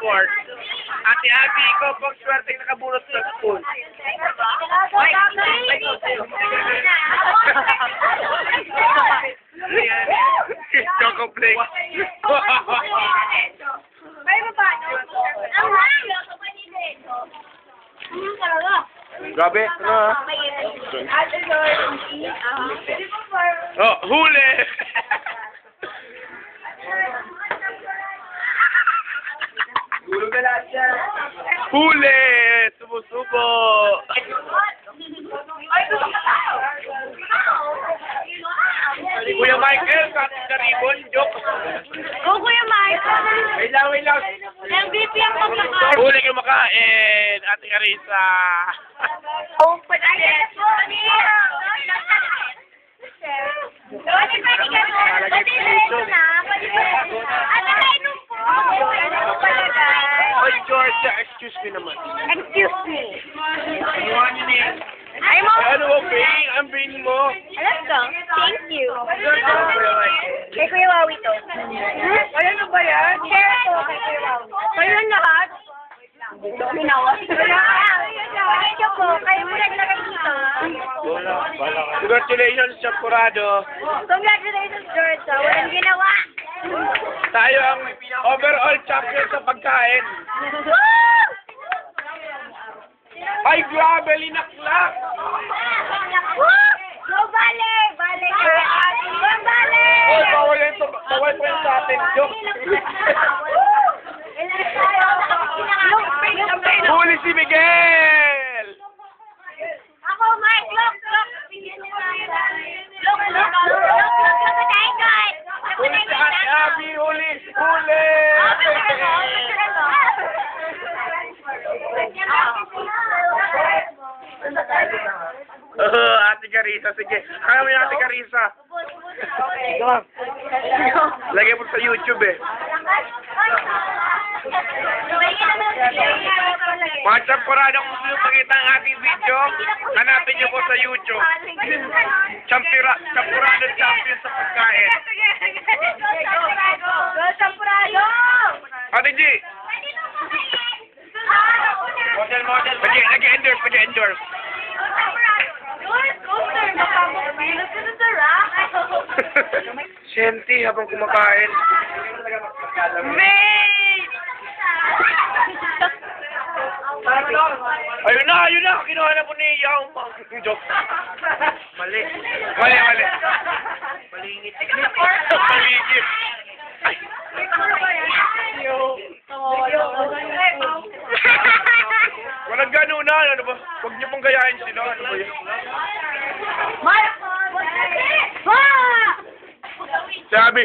sport. Ate Abby, ikaw pang swerte nakabunot sa spoon. Choco Flake. Grabe, ano ha? Oh, huli! Huli! Sumusubo! Kuya Michael, katin na ribbon, joke. Kuya Michael! Wait lang. MVP ang pagkakain. Huli kayo makain, Ate Carissa. Oh, pag-ayos po niya. Oy, Georgia, excuse me naman. Excuse me. Ano yun eh? Ay mo. Ano ang brain? Ang brain mo? Let's go. Thank you. Kay Kuya Wawi to. Ano na ba yan? Share to kay Kuya Wawi. Kayo lang lahat? Minawa. Thank you po. Kayo mo naglagay dito. Congratulations, Champurado. Congratulations, Georgia. Walang ginawa. Tayo ang overall champion sa pagkain. Ay, grabe, linaklak! Go, Bale! Bale! Go, Bale! Oh, bawal po yung sa atin. Joke. Huli si Miguel! Ako, Mike! Look! Huli si Ate Abby! Huli! Ate Carissa, sige. Kaya mo yung Ate Carissa. Lagay mo sa YouTube eh. Mga Champurado, kung gusto nyo pakita ang ating video, hanapin nyo po sa YouTube. Champurado champion sa pagkain. Go, Champurado! Ate G! Model. Pag-endorse. Senti habang kumakain. Mate! Ayun na. Kinuha na po ni Yao. Joke. Mali. Malingit. Maligit. Ay. Walang gano'n na. Ano ba? Huwag niyo pong gayahin sila. Ano ba yun? Sabi.